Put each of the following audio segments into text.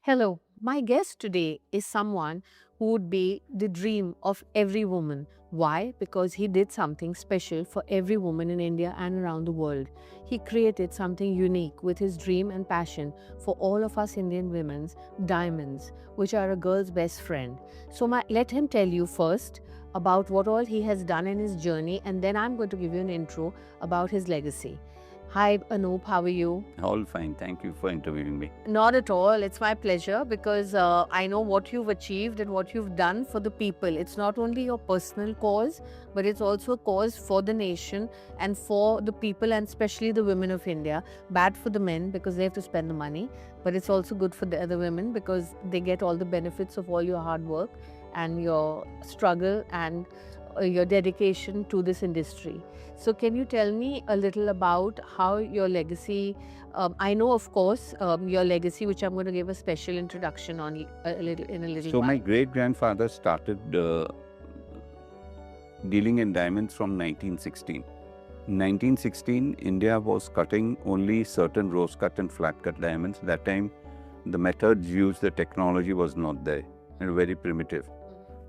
Hello, my guest today is someone who would be the dream of every woman. Why? Because he did something special for every woman in India and around the world. He created something unique with his dream and passion for all of us Indian women's diamonds, which are a girl's best friend. So, let him tell you first about what all he has done in his journey, and then I'm going to give you an intro about his legacy. Hi, Anoop, how are you? All fine. Thank you for interviewing me. Not at all. It's my pleasure because I know what you've achieved and what you've done for the people. It's not only your personal cause, but it's also a cause for the nation and for the people, and especially the women of India. Bad for the men because they have to spend the money, but it's also good for the other women because they get all the benefits of all your hard work and your struggle and your dedication to this industry. So, can you tell me a little about how your legacy? I know, of course, your legacy, which I'm going to give a special introduction on in a little So while. my great grandfather started dealing in diamonds from 1916. In 1916, India was cutting only certain rose cut and flat cut diamonds. That time, the methods used, the technology was not there and very primitive.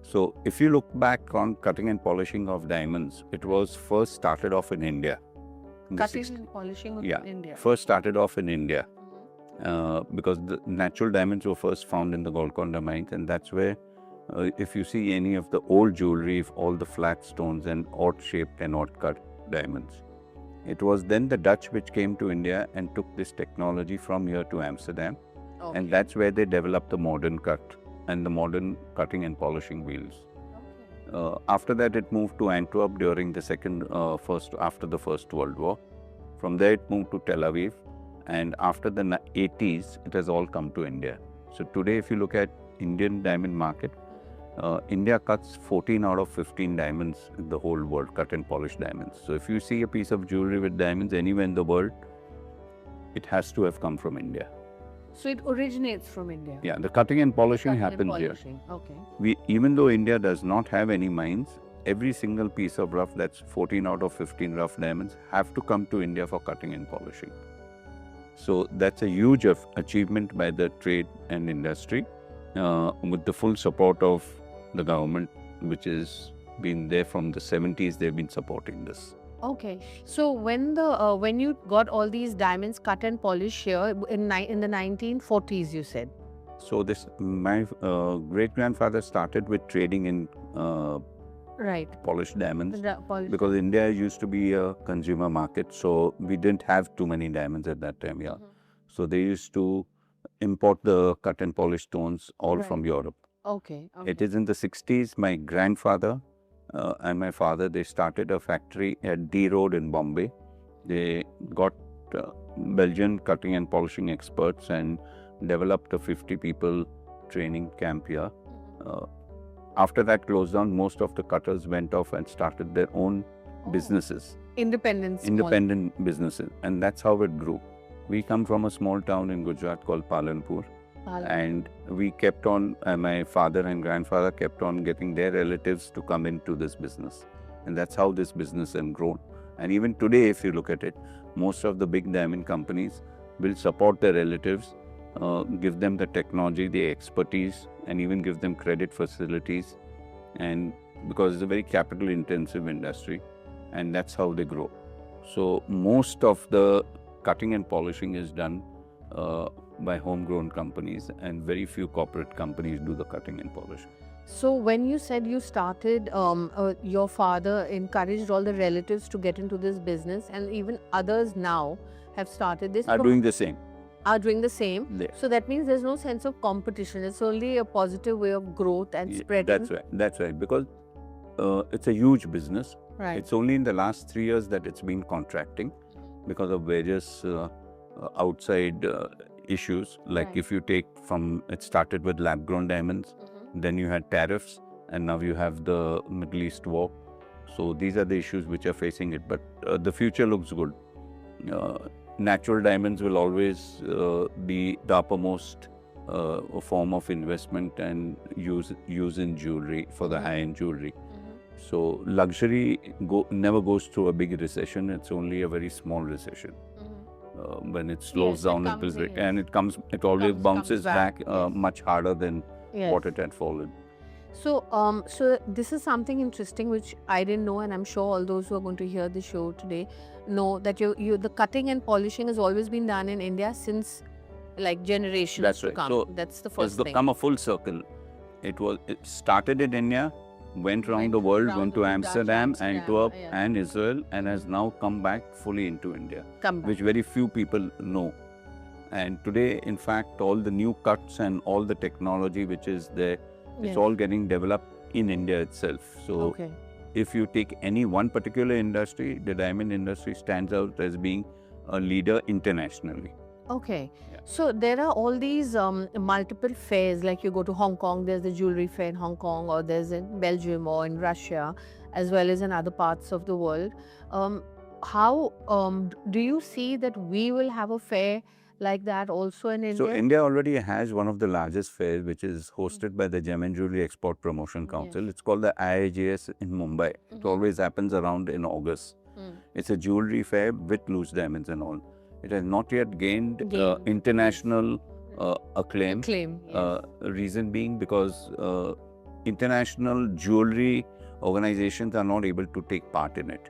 So if you look back on cutting and polishing of diamonds, it was first started off in India. In the Cutting 60s. and polishing of Yeah, India. first started off in India because the natural diamonds were first found in the Golconda mines, and that's where if you see any of the old jewelry, if all the flat stones and odd shaped and odd cut diamonds. It was then the Dutch which came to India and took this technology from here to Amsterdam, Okay. and that's where they developed the modern cut and the modern cutting and polishing wheels. After that, it moved to Antwerp during the after the First World War. From there, it moved to Tel Aviv, and after the 80s, it has all come to India. So today, if you look at Indian diamond market, India cuts 14 out of 15 diamonds in the whole world, cut and polished diamonds. So if you see a piece of jewelry with diamonds anywhere in the world, it has to have come from India. So it originates from India. Yeah, the cutting and polishing Cutting and happens here. polishing. Okay. Even though India does not have any mines, every single piece of rough, that's 14 out of 15 rough diamonds, have to come to India for cutting and polishing. So that's a huge achievement by the trade and industry with the full support of the government, which has been there from the 70s. They've been supporting this. Okay. So when you got all these diamonds cut and polished here in the 1940s, you said. So my great grandfather started with trading in Right. polished diamonds. Polished. Because India used to be a consumer market, so we didn't have too many diamonds at that time. Yeah, so they used to import the cut and polished stones all Right. from Europe. Okay. It is in the 60s. My grandfather and my father, they started a factory at D Road in Bombay. They got Belgian cutting and polishing experts and developed a 50 people training camp here. After that closed down, most of the cutters went off and started their own businesses. Independent businesses, and that's how it grew. We come from a small town in Gujarat called Palanpur, and we kept on, my father and grandfather kept on getting their relatives to come into this business, and that's how this business has grown. And even today, if you look at it, most of the big diamond companies will support their relatives, give them the technology, the expertise, and even give them credit facilities, and because it's a very capital intensive industry, and that's how they grow. So most of the cutting and polishing is done by homegrown companies, and very few corporate companies do the cutting and polishing. So when you said you started, your father encouraged all the relatives to get into this business, and even others now have started this. Are doing the same. Are doing the same. Yeah. So that means there's no sense of competition. It's only a positive way of growth and spreading. That's right. That's right. Because it's a huge business. Right. It's only in the last 3 years that it's been contracting because of various outside issues. Like Right. if you take it started with lab grown diamonds, then you had tariffs, and now you have the Middle East war. So these are the issues which are facing it. But the future looks good. Natural diamonds will always be the uppermost form of investment and use in jewelry for the high-end jewelry. So luxury never goes through a big recession. It's only a very small recession. when it slows Yes, it down a comes little in, bit, and yes. it always Comes bounces back, back yes. much harder than Yes. what it had fallen. So this is something interesting which I didn't know, and I'm sure all those who are going to hear the show today know that the cutting and polishing has always been done in India since like generations That's to right. come. So That's the it's first thing. become a full circle. It started in India, went around the world, went to Amsterdam, Antwerp, and Israel, and has now come back fully into India, Come back. which very few people know. And today, in fact, all the new cuts and all the technology which is there, Yes. it's all getting developed in India itself. So Okay. if you take any one particular industry, the diamond industry stands out as being a leader internationally. Okay. Yeah. So there are all these multiple fairs, like you go to Hong Kong, there's the jewelry fair in Hong Kong, or there's in Belgium or in Russia, as well as in other parts of the world. How do you see that we will have a fair like that also in India? So India already has one of the largest fairs, which is hosted by the Gem and Jewelry Export Promotion Council. It's called the IIJS in Mumbai. It always happens around in August. It's a jewelry fair with loose diamonds and all. It has not yet gained international acclaim. Yes. Reason being because international jewelry organizations are not able to take part in it.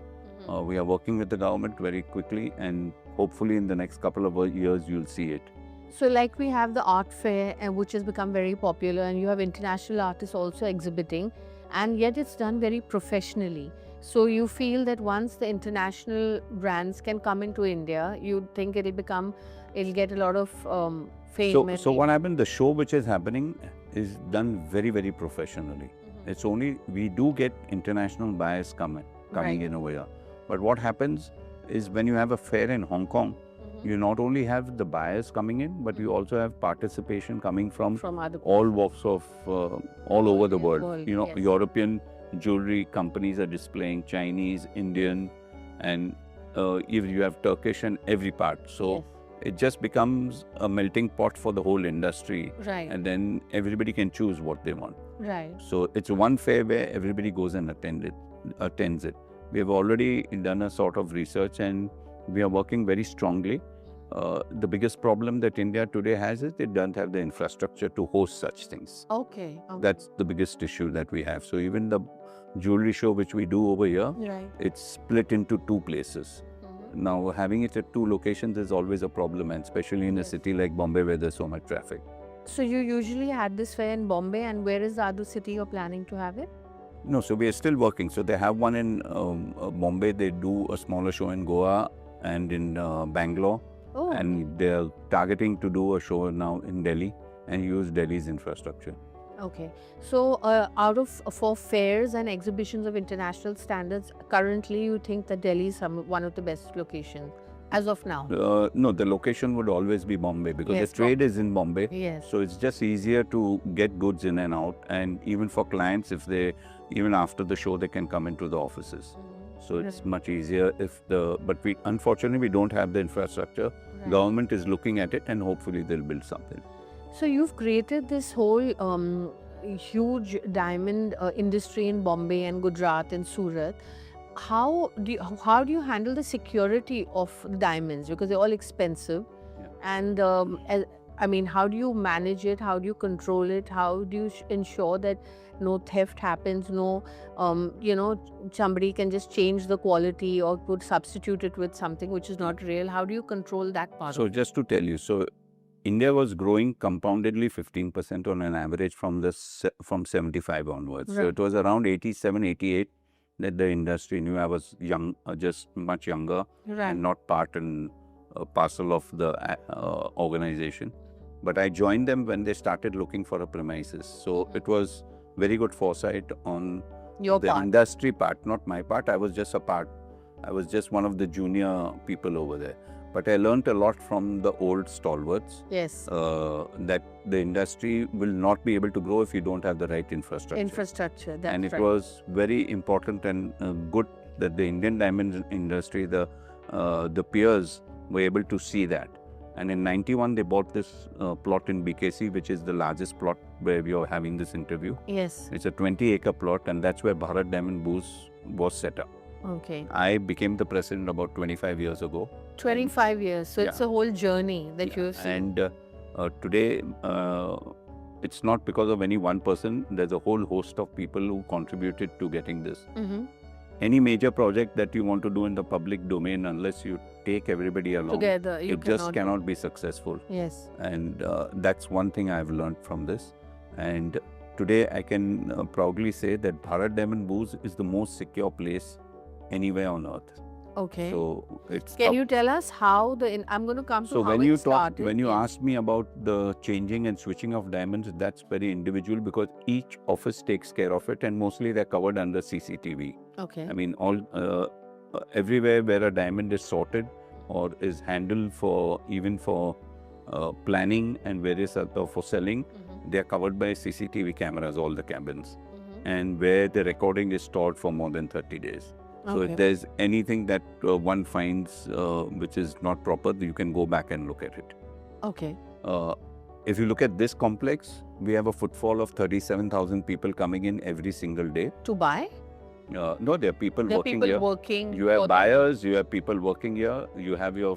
We are working with the government very quickly, and hopefully in the next couple of years you'll see it. So like we have the art fair, which has become very popular, and you have international artists also exhibiting, and yet it's done very professionally. So you feel that once the international brands can come into India, you think it'll get a lot of fame. So what happened, the show which is happening is done very, very professionally. It's only, we do get international buyers coming in over here. But what happens is when you have a fair in Hong Kong, you not only have the buyers coming in, but you also have participation coming from other all walks of all over the world. You know, yes. European jewelry companies are displaying, Chinese, Indian, and even you have Turkish and every part. So Yes. it just becomes a melting pot for the whole industry. Right. And then everybody can choose what they want. Right. So it's one fair where everybody goes and attends it. We have already done a sort of research, and we are working very strongly. The biggest problem that India today has is it doesn't have the infrastructure to host such things. Okay. That's the biggest issue that we have. So even the jewelry show which we do over here, Right. it's split into two places. Now having it at two locations is always a problem, and especially in a city like Bombay where there's so much traffic. So you usually had this fair in Bombay, and where is the other city you're planning to have it? No, so we are still working. So they have one in Bombay. They do a smaller show in Goa and in Bangalore. Oh. And they're targeting to do a show now in Delhi and use Delhi's infrastructure. Okay. So out of for fairs and exhibitions of international standards, currently you think that Delhi is one of the best locations as of now? No, the location would always be Bombay because Yes, the trade is in Bombay. Yes. So it's just easier to get goods in and out. And even for clients, if they, even after the show, they can come into the offices. So it's much easier but unfortunately, we don't have the infrastructure. Right. Government is looking at it, and hopefully they'll build something. So you've created this whole huge diamond industry in Bombay and Gujarat and Surat. How do you handle the security of diamonds, because they're all expensive? Yeah. And I mean, how do you manage it? How do you control it? How do you ensure that no theft happens? No, somebody can just change the quality or could substitute it with something which is not real. How do you control that part? So just to tell you, so India was growing compoundedly 15% on an average from 75 onwards. So Right. it was around 87, 88 that the industry knew. I was young, just much younger, Right. and not part and parcel of the organization. But I joined them when they started looking for a premises. So it was very good foresight on Your the part. industry part, not my part. I was just a part. I was just one of the junior people over there. But I learned a lot from the old stalwarts. Yes. That the industry will not be able to grow if you don't have the right infrastructure. Infrastructure. That's And it right. was very important and good that the Indian diamond industry, the peers were able to see that. And in 91, they bought this plot in BKC, which is the largest plot where we are having this interview. Yes. It's a 20-acre plot, and that's where Bharat Diamond Booths was set up. Okay. I became the president about 25 years ago. 25 years. So it's Yeah. a whole journey that Yeah, you've seen. And today, it's not because of any one person. There's a whole host of people who contributed to getting this. Mhm. Any major project that you want to do in the public domain, unless you take everybody along, Together, you it just do. cannot be successful. Yes. And that's one thing I've learned from this. And today I can proudly say that Bharat Diamond Booze is the most secure place anywhere on earth. Okay. So it's Can up- you tell us how I'm going to come to So how when it you started. when you Yes. ask me about the changing and switching of diamonds, that's very individual because each office takes care of it, and mostly they're covered under CCTV. Okay. I mean, all everywhere where a diamond is sorted or is handled for even for planning and various other for selling, Mhm. they are covered by CCTV cameras, all the cabins, Mhm. and where the recording is stored for more than 30 days. So Okay. if there's anything that one finds which is not proper, you can go back and look at it. Okay. If you look at this complex, we have a footfall of 37,000 people coming in every single day. To buy? No, there are people There are working people here. working. You for have the- buyers, you have people working here, you have your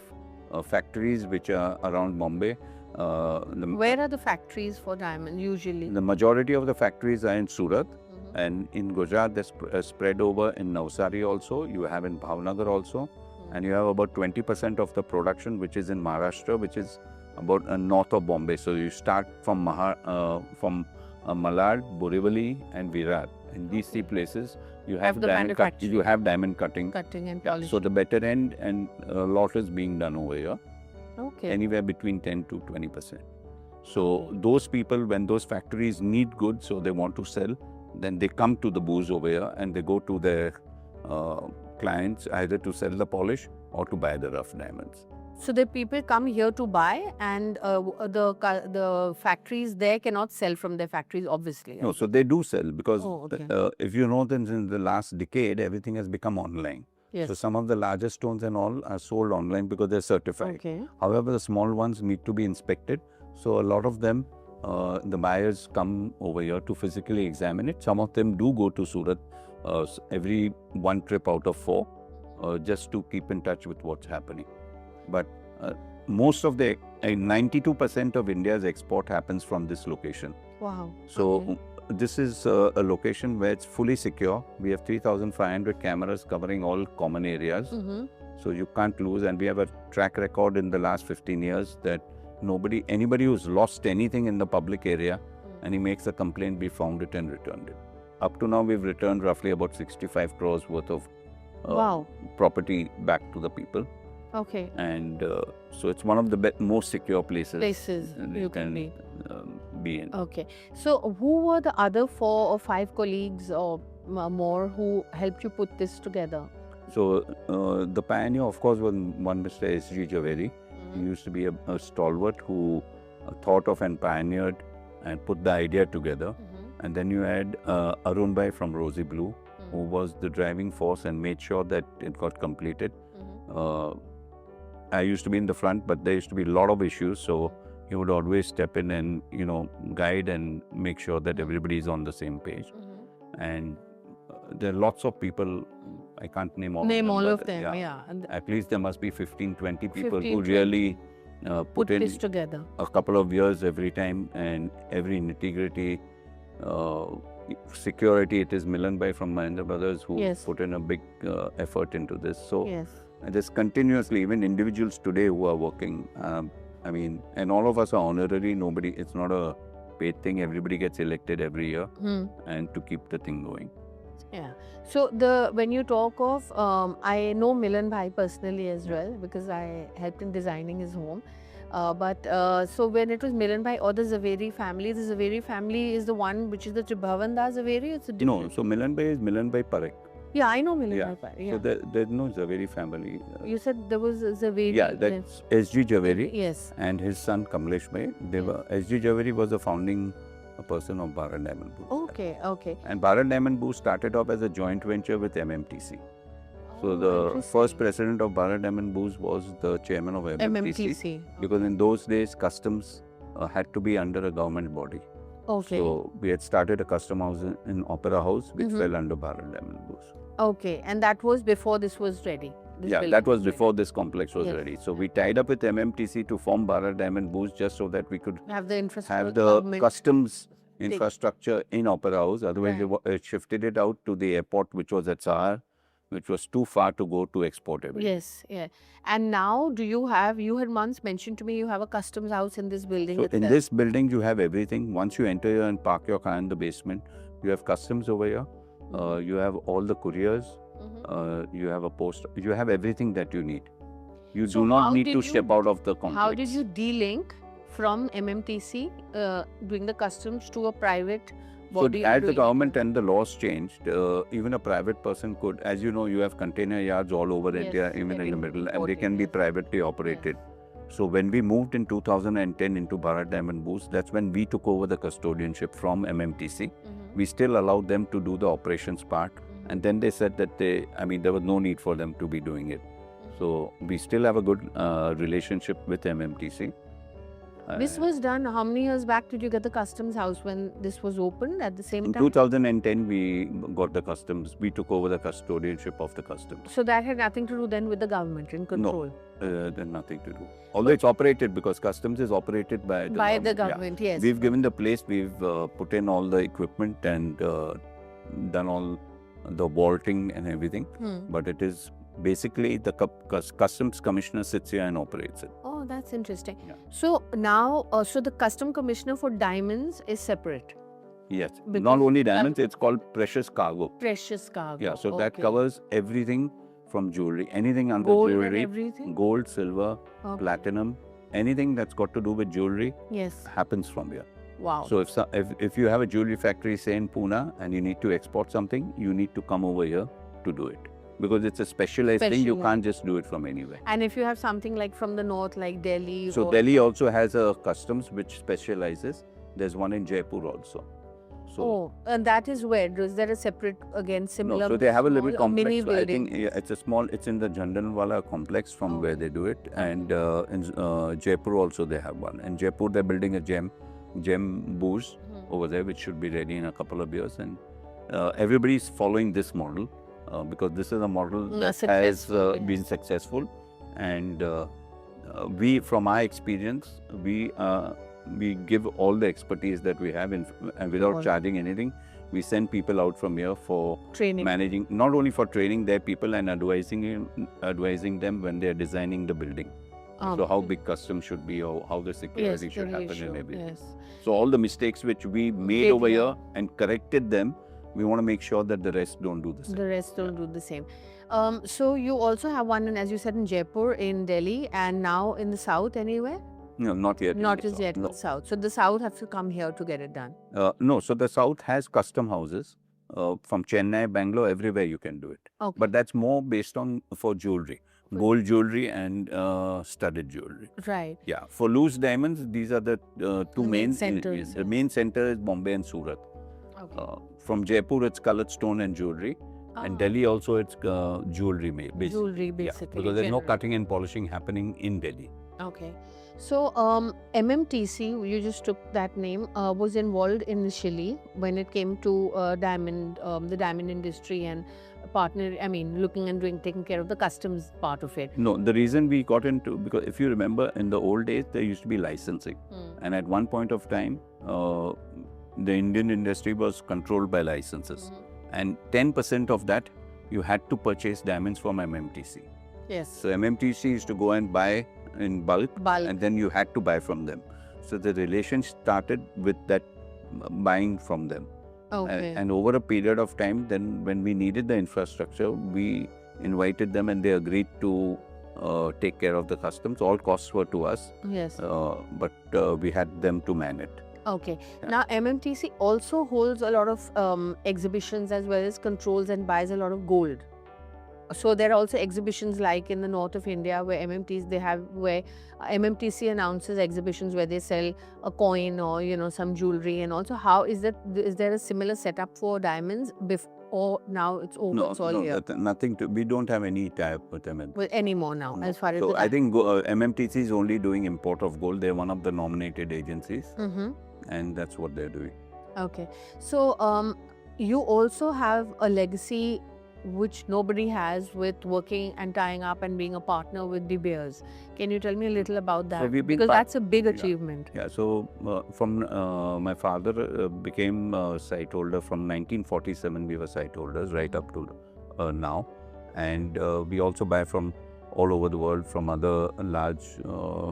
factories which are around Bombay. Where are the factories for diamond usually? The majority of the factories are in Surat, Mhm. and in Gujarat they're spread over in Navsari also, you have in Bhavnagar also, and you have about 20% of the production which is in Maharashtra, which is about north of Bombay. So you start from Malad, Borivali and Virar. In these three places, you have the manufacturing. you have diamond cutting. Cutting and Yeah, polishing. so the better end and a lot is being done over here, Okay. anywhere between 10 to 20%. So Okay. those people, when those factories need goods, so they want to sell, then they come to the booze over here and they go to their clients either to sell the polish or to buy the rough diamonds. So the people come here to buy, and the factories there cannot sell from their factories, obviously. No, so they do sell because Oh, okay. if you know that in the last decade, everything has become online. Yes. So some of the larger stones and all are sold online because they're certified. Okay. However, the small ones need to be inspected. So a lot of them, the buyers come over here to physically examine it. Some of them do go to Surat every one trip out of 4 just to keep in touch with what's happening. But most of the 92% of India's export happens from this location. Wow. So Okay. this is a location where it's fully secure. We have 3,500 cameras covering all common areas. Mhm. So you can't lose, and we have a track record in the last 15 years that anybody who's lost anything in the public area and he makes a complaint, we found it and returned it. Up to now, we've returned roughly about 65 crores worth of Wow. property back to the people. Okay. And so it's one of the most secure places Places they you can be. be in. Okay. So who were the other 4 or 5 colleagues or more who helped you put this together? So the pioneer, of course, was one Mr. S.G. Javeri. He used to be a stalwart who thought of and pioneered and put the idea together. Mhm. And then you had Arun Bhai from Rosy Blue, who was the driving force and made sure that it got completed. Mhm. I used to be in the front, but there used to be a lot of issues. So he would always step in and, guide and make sure that everybody is on the same page. Mhm. And there are lots of people, I can't name all Name of them. all but, of them, yeah. And At least there must be 15, 20 people 15, who 20. really put put in this together. a couple of years every time, and every nitty-gritty security. It is Milan Bhai from Mahindra Brothers who Yes. put in a big effort into this. So Yes. there's continuously, even individuals today who are working. And all of us are honorary. It's not a paid thing. Everybody gets elected every year, Hmm. and to keep the thing going. Yeah. So when you talk of, I know Milan Bhai personally as well because I helped in designing his home. So when it was Milan Bhai or the Zaveri family, the Zaveri family is the one which is the Tribhavan Das Zaveri. It's a No, different. so Milan Bhai is Milan Bhai Parekh. Yeah, I know Milan Yeah. Bhai. Yeah. So there's no Zaveri family. You said there was a Zaveri. Yeah, that's S.G. Javeri Yes. and his son Kamlesh Bhai. S.G. Javeri was a founding person of Bharat Diamond Booze. Okay. Okay. And Bharat Diamond Booze started off as a joint venture with MMTC. So Oh, the interesting. first president of Bharat Diamond Booze was the chairman of MMTC. MMTC. Because in those days, customs had to be under a government body. Okay. So we had started a custom house in Opera House, which Mhm. fell under Bharat Diamond Boost. Okay. And that was before this was ready. This Yeah, building that was ready. before this complex was Yes. ready. So we tied up with MMTC to form Bharat Diamond Boost just so that we could Have the infrastructure. have the government customs take- infrastructure in Opera House. Otherwise, Right. shifted it out to the airport, which was at Sahar, which was too far to go to export everything. Yes, yeah. And now, do you have? You had once mentioned to me you have a customs house in this building So itself. in this building, you have everything. Once you enter here and park your car in the basement, you have customs over here. You have all the couriers. You have a post. You have everything that you need. You So do not how need did to you- step out of the complex. How did you de-link from MMTC doing the customs to a private So body? as the doing- government and the laws changed, even a private person could, as you know, you have container yards all over Yes, India, even in very the middle, and they important, can be yes. privately operated. So when we moved in 2010 into Bharat Diamond Boost, that's when we took over the custodianship from MMTC. Mhm. We still allowed them to do the operations part, and then they said that there was no need for them to be doing it. So we still have a good relationship with MMTC. This was done. How many years back did you get the customs house when this was opened at the same In time? 2010, we got the customs. We took over the custodianship of the customs. So that had nothing to do then with the government in control. There's nothing to do. Although it's operated because customs is operated by the By government. the government, yes. We've given the place, we've put in all the equipment and done all the vaulting and everything. But it is basically the customs commissioner sits here and operates it. Oh, that's interesting. Yeah. So now, so the custom commissioner for diamonds is separate. Yes. Because- Not only diamonds, it's called precious cargo. Precious cargo. Yeah. So that okay. covers everything from jewelry, anything under Gold and jewelry, everything? gold, silver, Okay. platinum, anything that's got to do with jewelry Yes. happens from here. Wow. So if you have a jewelry factory, say in Pune, and you need to export something, you need to come over here to do it. Because it's a specialized thing, you Specialized. can't just do it from anywhere. And if you have something like from the north, like Delhi, So or Delhi also has a customs which specializes. There's one in Jaipur also. So oh, and that is where is there a separate again similar? no, so they have a little small, complex. mini So I building. think it's a small. It's in the Jandanwala complex from where they do it, and in Jaipur also they have one. In Jaipur they're building a gem boost over there, which should be ready in a couple of years, and everybody's following this model because this is a model that has Successful, been yes. successful, and we, from our experience, we give all the expertise that we have and without All. charging anything. We send people out from here for Training. managing, not only for training their people and advising them when they are designing the building. So how big customs should be, or how the yes, security the should happen ratio, and everything. yes. So all the mistakes which we made Did over here. here and corrected them, we want to make sure that the rest don't do the same. The rest don't do the same. So you also have one, as you said, in Jaipur, in Delhi, and now in the south anywhere? No, not yet. in Not the as south, yet in no. the south. So the south have to come here to get it done. No, so the south has custom houses from Chennai, Bangalore, everywhere you can do it. Okay. But that's more based on for jewelry, gold jewelry and studded jewelry. Right. Yeah, for loose diamonds, these are the two main main centers, The yes. main center is Bombay and Surat. Okay. From Jaipur, it's colored stone and jewelry, and Ah. Delhi also it's jewelry made. Jewelry, Yeah, basically. because there's no general. cutting and polishing happening in Delhi. Okay. So MMTC, you just took that name, was involved initially when it came to diamond, the diamond industry and partner. I mean, looking and taking care of the customs part of it. No, the reason we got into, because if you remember in the old days, there used to be licensing. And at one point of time, the Indian industry was controlled by licenses. And 10% of that, you had to purchase diamonds from MMTC. Yes. So MMTC used to go and buy in bulk, Bulk. and then you had to buy from them. So the relation started with that buying from them. Okay. And over a period of time, then when we needed the infrastructure, we invited them and they agreed to take care of the customs. All costs were to us, Yes. but we had them to man it. Okay. Yeah. Now, MMTC also holds a lot of exhibitions as well as controls and buys a lot of gold. So there are also exhibitions like in the north of India where MMTC announces exhibitions where they sell a coin or some jewelry, and also how is there a similar setup for diamonds or now it's over, No, it's all here nothing to. We don't have any tie-up with MMTC. anymore now as far as So the I think MMTC is only doing import of gold. They're one of the nominated agencies, Mm-hmm. and that's what they're doing. Okay. So, you also have a legacy which nobody has with working and tying up and being a partner with De Beers. Can you tell me a little about So that? we've been Because part. that's a big Yeah. achievement. Yeah, so from my father became site holder from 1947. We were site holders right up to now, and we also buy from all over the world from other large uh,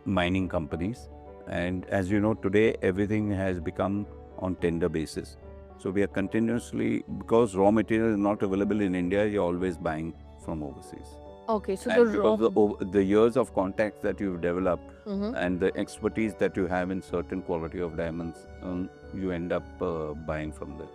mining companies. And as you know, today everything has become on tender basis. So we are continuously, because raw material is not available in India, you're always buying from overseas. Okay, so the And raw. because the years of contacts that you've developed Mhm. and the expertise that you have in certain quality of diamonds, you end up buying from them.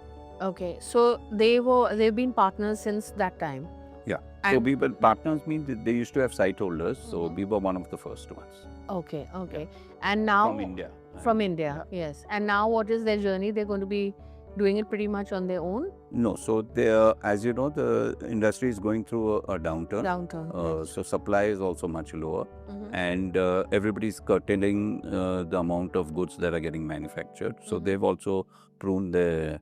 Okay, so they've been partners since that time. Yeah. So And we were partners means that they used to have site holders. So Mhm. we were one of the first ones Okay, okay. And now from India. from And, India, yeah. yes. And now what is their journey? They're going to be doing it pretty much on their own. No, so there, as you know, the industry is going through a downturn. Downturn. Yes. So supply is also much lower, Mhm. and everybody's curtailing the amount of goods that are getting manufactured. So Mhm. they've also pruned their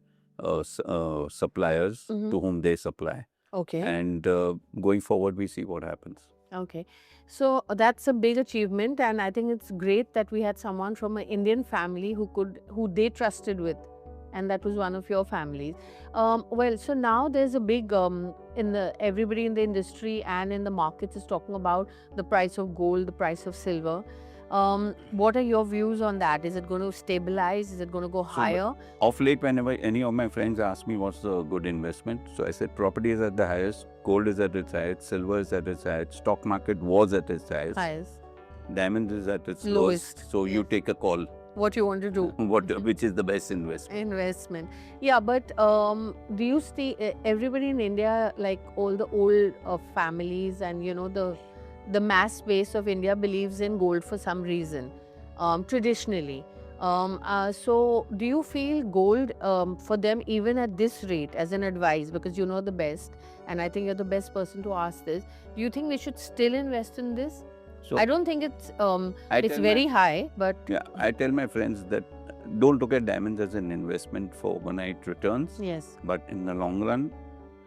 suppliers Mhm. to whom they supply. Okay. And going forward, we see what happens. Okay. So that's a big achievement, and I think it's great that we had someone from an Indian family who they trusted with, and that was one of your families. Well, so now there's a big everybody in the industry and in the markets is talking about the price of gold, the price of silver. What are your views on that? Is it going to stabilize? Is it going to go higher? Of late, whenever any of my friends ask me what's a good investment, so I said property is at the highest, gold is at its highest, silver is at its highest, stock market was at its highest, Highest. diamonds is at its Lowest. lowest. So you Yes. take a call. What you want to do? Which is the best investment? Investment. Yeah, but do you see everybody in India, like all the old families and the mass base of India believes in gold for some reason, traditionally. So do you feel gold for them even at this rate as an advice, because you know the best, and I think you're the best person to ask this. Do you think we should still invest in this? So I don't think it's I it's tell very my, high, but yeah, I tell my friends that don't look at diamonds as an investment for overnight returns, yes. but in the long run,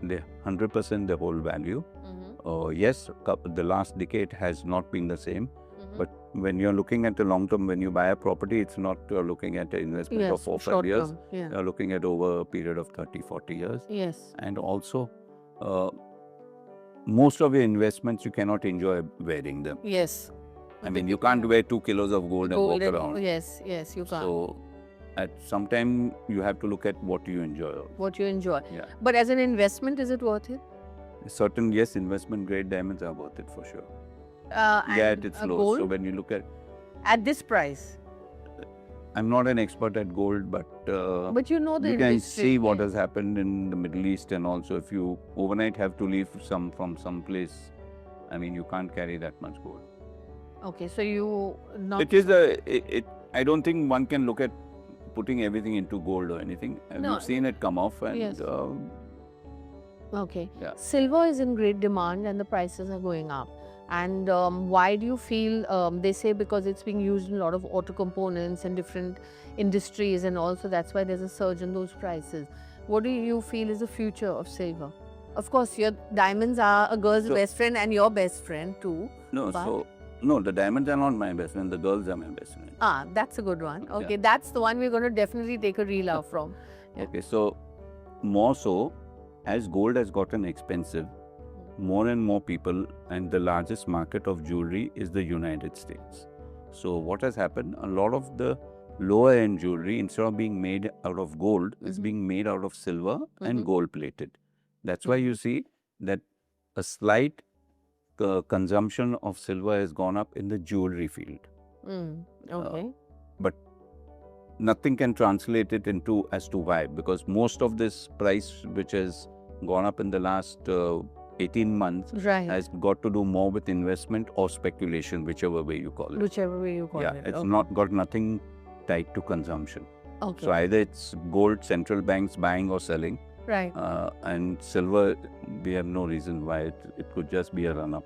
they 100% the whole value. Mm-hmm. Yes, the last decade has not been the same. Mm-hmm. But when you're looking at the long term, when you buy a property, it's not looking at an investment of Yes, 4 5 short years. term. Yeah. You're looking at over a period of 30 40 years. Yes. And also, uh, most of your investments, you cannot enjoy wearing them. Yes. I mean, you can't wear 2 kilos of gold and walk around. Yes, yes, you can't. So, at some time, you have to look at what you enjoy. What you enjoy. Yeah. But as an investment, is it worth it? Certain, yes, investment grade diamonds are worth it for sure. Yeah, At its low. gold So when you look at this price. I'm not an expert at gold, but But you know the you can industry. see what yes. has happened in the Middle East, and also if you overnight have to leave from some place, I mean, you can't carry that much gold. Okay, so you not. It is I don't think one can look at putting everything into gold or anything. No. We've seen it come off, and Yes. Okay. Yeah. Silver is in great demand and the prices are going up. And why do you feel, they say because it's being used in a lot of auto components and different industries, and also that's why there's a surge in those prices. What do you feel is the future of silver? Of course, your diamonds are a girl's So- best friend and your best friend too. no, But- no, the diamonds are not my best friend. The girls are my best friend. Ah, that's a good one. Yeah. Okay, that's the one we're going to definitely take a reel out from. Yeah. Okay, so more so, as gold has gotten expensive, more and more people, and the largest market of jewelry is the United States. So what has happened? A lot of the lower end jewelry, instead of being made out of gold, is Mhm. being made out of silver Mhm. and gold plated. That's why you see that a slight consumption of silver has gone up in the jewelry field. Okay. But nothing can translate it into as to why, because most of this price which has gone up in the last 18 months Right. has got to do more with investment or speculation, whichever way you call it. Whichever way you call Yeah, it. it's Okay. not got nothing tied to consumption. Okay. So either it's gold, central banks buying or selling, Right. and silver, we have no reason why it could just be a run up.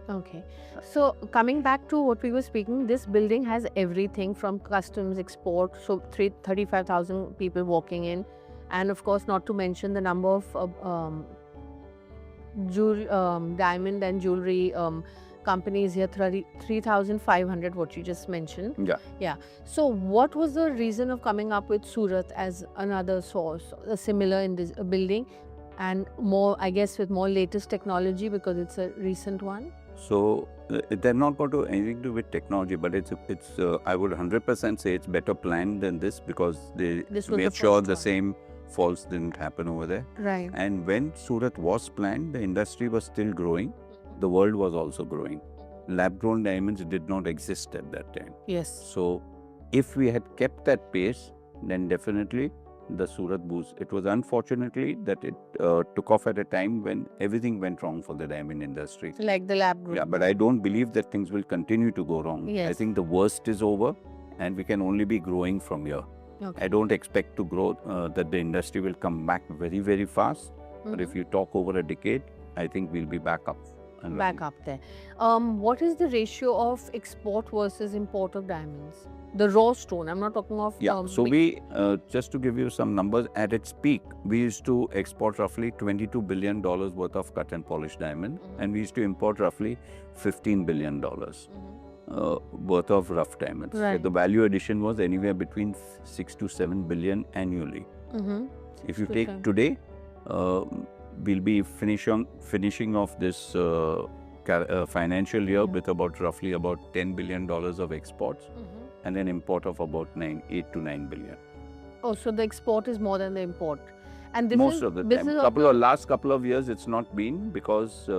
Okay. So coming back to what we were speaking, this building has everything from customs, export, so 35,000 people walking in, and of course, not to mention the number of diamond and jewelry companies here, 3,500, what you just mentioned. Yeah. Yeah. So what was the reason of coming up with Surat as another source, similar in this building, and more, I guess, with more latest technology because it's a recent one? So they're not got to anything to do with technology, but it's I would 100% say it's better planned than this, because they This was made the sure first the one. same faults didn't happen over there. Right. And when Surat was planned, the industry was still growing. The world was also growing. Lab-grown diamonds did not exist at that time. Yes. So if we had kept that pace, then definitely the Surat boost. It was unfortunately that it took off at a time when everything went wrong for the diamond industry. Like the lab group. Yeah, but I don't believe that things will continue to go wrong. I Yes. think the worst is over and we can only be growing from here. Okay. I don't expect to grow, that the industry will come back very, very fast. But if you talk over a decade, I think we'll be back up. And back up there. What is the ratio of export versus import of diamonds? The raw stone. I'm not talking of. Yeah, so we, just to give you some numbers, at its peak, we used to export roughly $22 billion worth of cut and polished diamond, and we used to import roughly $15 billion worth of rough diamonds. Right. The value addition was anywhere between 6 to 7 billion annually. If you take today, we'll be finishing off this financial year with roughly about $10 billion of exports and an import of about 8 to 9 billion. Oh, so the export is more than the import. And this Most is, of the this time. is Last couple of years, it's not been, because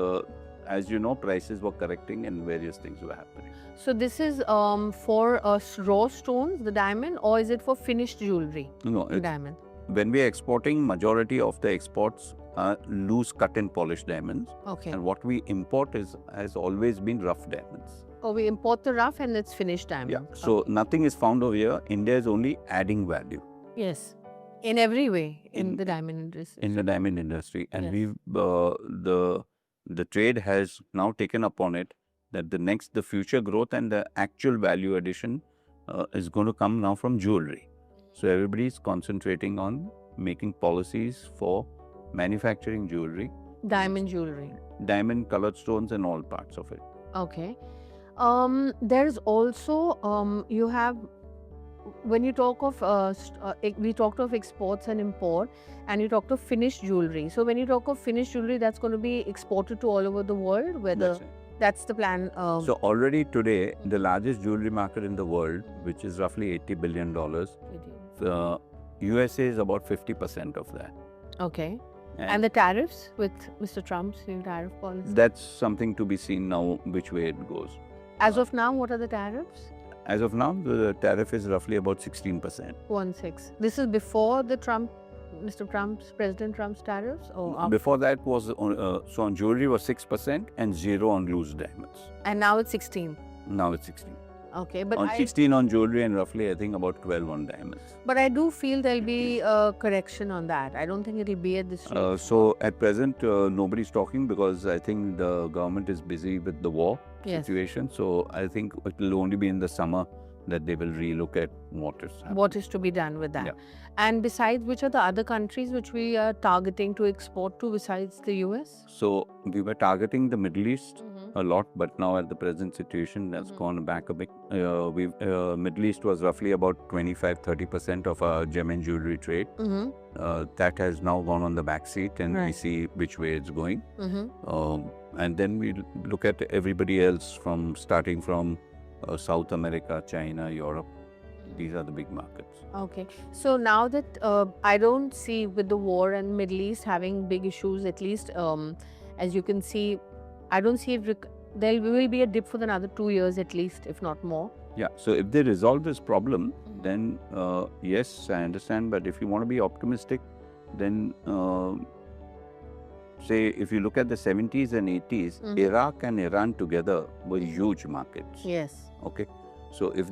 as you know, prices were correcting and various things were happening. So this is for raw stones, the diamond, or is it for finished jewelry? No, Diamond. when we are exporting, majority of the exports are loose cut and polished diamonds. Okay. And what we import has always been rough diamonds. Oh, we import the rough and it's finished diamond. Yeah. So nothing is found over here. India is only adding value. Yes. In every way in the diamond industry. In the diamond industry. And Yes. we've the trade has now taken upon it that the future growth and the actual value addition is going to come now from jewelry. So everybody is concentrating on making policies for manufacturing jewelry, Diamond jewelry. diamond colored stones and all parts of it. Okay. There's also you have, when you talk of we talked of exports and import, and you talked of finished jewelry. So when you talk of finished jewelry, that's going to be exported to all over the world. That's it. That's the plan. So already today, the largest jewelry market in the world, which is roughly $80 billion, USA is about 50% of that. Okay. And the tariffs with Mr. Trump's new tariff policy? That's something to be seen now, which way it goes. As of now, what are the tariffs? As of now, the tariff is roughly about 16%. 1/6. This is before the President Trump's tariffs, or after? Before that was, so on jewelry was 6% and 0 on loose diamonds. And now it's 16. Now it's 16. Okay, but On 16 on jewelry and roughly, I think, about 12 on diamonds. But I do feel there'll be a correction on that. I don't think it'll be at this rate. So at present, nobody's talking, because I think the government is busy with the war situation. So I think it will only be in the summer that they will relook at what is to be done with that. Yeah. And besides, which are the other countries which we are targeting to export to besides the US? So we were targeting the Middle East a lot, but now at the present situation, that's gone back a bit. Middle East was roughly about 25-30% of our gem and jewelry trade. That has now gone on the back seat, and we see which way it's going. And then we look at everybody else, starting from South America, China, Europe. These are the big markets. Okay. So now that I don't see with the war and Middle East having big issues, at least as you can see, I don't see if there will be a dip for another 2 years at least, if not more. Yeah. So if they resolve this problem, then yes, I understand. But if you want to be optimistic, then say if you look at the 70s and 80s, Iraq and Iran together were huge markets. Yes. Okay. So if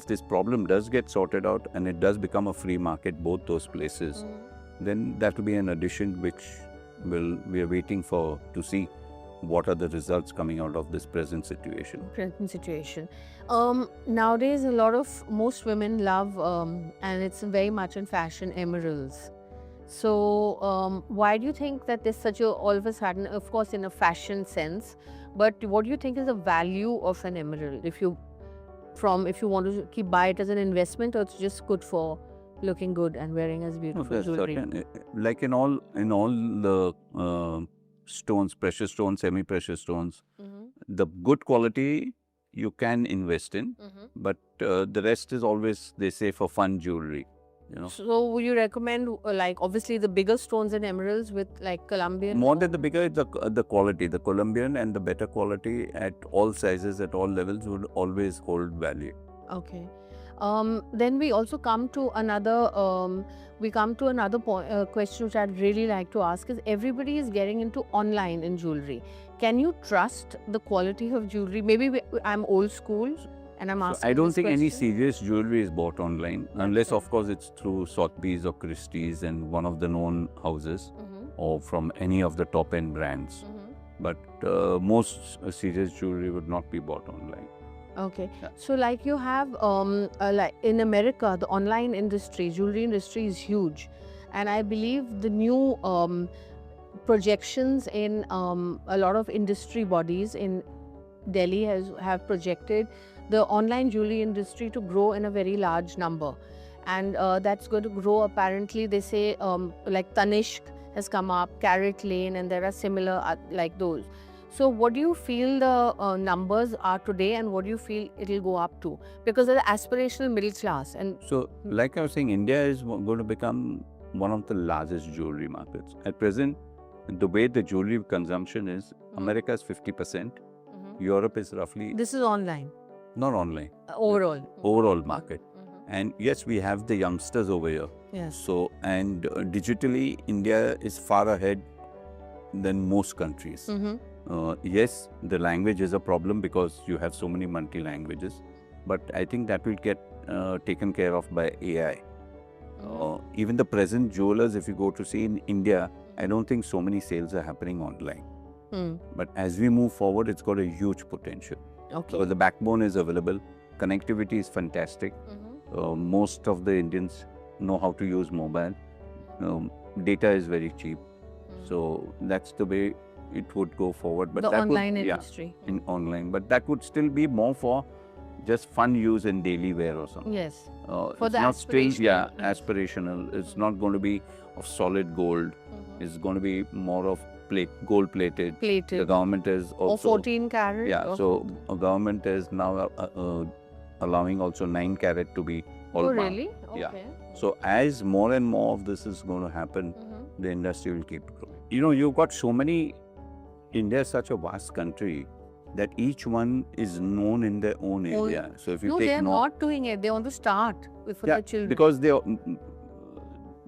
this problem does get sorted out and it does become a free market, both those places, then that will be an addition which we are waiting to see. what are the results coming out of this present situation. Present situation. Nowadays, most women love, and it's very much in fashion, emeralds. So, why do you think that there's such a, all of a sudden, of course, in a fashion sense, but what do you think is the value of an emerald? If you want to keep buy it as an investment, or it's just good for looking good and wearing as No, beautiful there's jewelry? certain, like in all the stones, precious stones, semi-precious stones, the good quality you can invest in, but the rest is always, they say, for fun jewelry. You know, So, would you recommend, like, obviously the bigger stones and emeralds with like Colombian? more than the bigger, it's the quality, the Colombian and the better quality at all sizes, at all levels would always hold value. Okay. Then we also come to another question which I'd really like to ask is, everybody is getting into online in jewelry. Can you trust the quality of jewelry? Maybe I'm old school and I'm So asking I don't this think any question. serious jewelry is bought online, unless, Okay. of course, it's through Sotheby's or Christie's and one of the known houses, or from any of the top end brands. But most serious jewelry would not be bought online. Okay. Yeah. So, like, you have like in America, the online industry, jewelry industry is huge, and I believe the new projections in a lot of industry bodies in Delhi have projected the online jewelry industry to grow in a very large number, and that's going to grow. Apparently, they say like Tanishq has come up, Carrot Lane, and there are similar like those. So, what do you feel the numbers are today, and what do you feel it'll go up to? Because of the aspirational middle class, and So, like I was saying, India is going to become one of the largest jewelry markets. At present, the way the jewelry consumption is, America is 50%, Europe is roughly, this is online not online, overall. overall market. And yes, we have the youngsters over here. Yes. So, and digitally, India is far ahead than most countries. Yes, the language is a problem because you have so many multi-languages, but I think that will get taken care of by AI. Even the present jewelers, if you go to see in India, I don't think so many sales are happening online. But as we move forward, it's got a huge potential. Okay. So the backbone is available, connectivity is fantastic. Most of the Indians know how to use mobile. Data is very cheap. So that's the way it would go forward. But The that online would, yeah, industry. in online. But that would still be more for just fun use in daily wear or something. Yes. For the it's not strange, yeah, aspirational. aspirational. It's not going to be of solid gold. It's going to be more of gold plated. The Plated. government is Or also 14 carat. yeah. or- So a government is now allowing also 9 carat to be Oh, hallmark. really? Yeah. Okay. So as more and more of this is going to happen, the industry will keep growing. You know, you've got so many. India is such a vast country that each one is known in their own Own- area. So if you No, take they're North, not doing it. They want to start for yeah, the children. because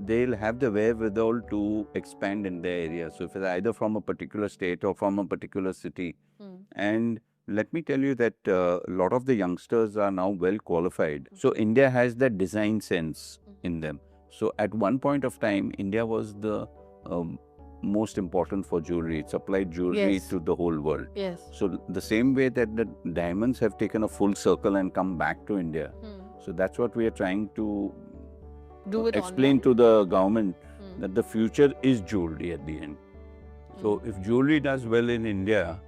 they'll have the wherewithal to expand in their area. So if it's either from a particular state or from a particular city, and let me tell you that a lot of the youngsters are now well qualified. So India has that design sense in them. So at one point of time, India was the most important for jewelry. It supplied jewelry Yes. to the whole world. Yes. So the same way that the diamonds have taken a full circle and come back to India. So that's what we are trying to Do it explain online. to the government, that the future is jewelry at the end. So if jewelry does well in India,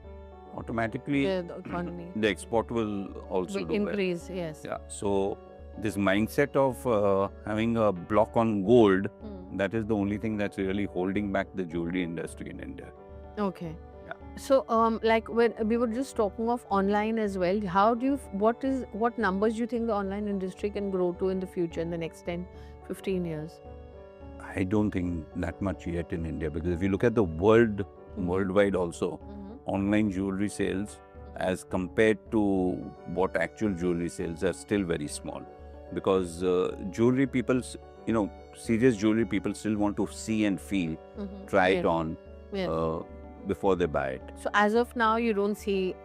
automatically The economy the export will also will do well. increase. Yes. Yeah. So this mindset of having a block on gold, that is the only thing that's really holding back the jewelry industry in India. Okay. Yeah. So, like when we were just talking of online as well, how do you, what numbers do you think the online industry can grow to in the future, in the next 10, 15 years? I don't think that much yet in India, because if you look at the world, worldwide also, online jewelry sales as compared to what actual jewelry sales are still very small, because jewelry people, you know, serious jewelry people still want to see and feel, try it Yes. on, Yes. before they buy it. So as of now, you don't see